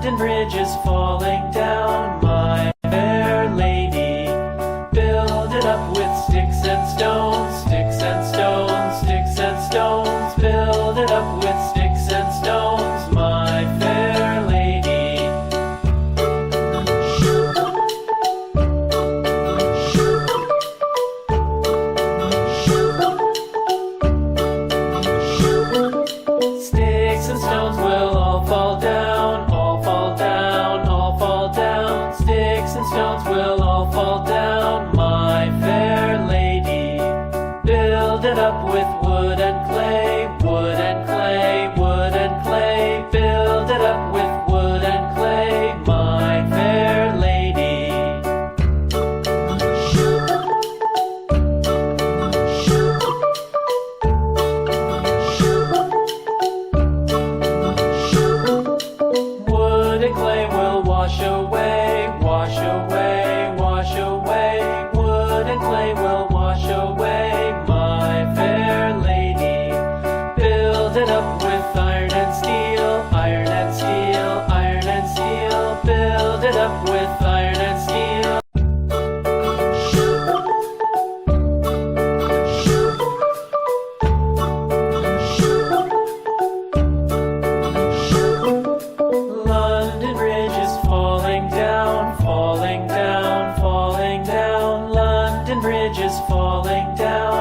London Bridge is falling down, my fair lady. Build it up with sticks and stones, sticks and stones, sticks and stones. Build it up with sticks and stones, my fair lady. Sticks and stones will all fall down, all fall down, all fall down. Sticks and stones will all fall down, my fair lady. Build it up with wood and clay, wood and clay, wood and clay. Build it up with wood and clay, my fair lady. Wood and clay will wash away, wash away, wash away. Wood and clay will wash away, my fair lady. Build it up with iron and steel, iron and steel, iron and steel. Build it up with iron and steel. London Bridge is falling down, falling down, falling down. London Bridge is falling down.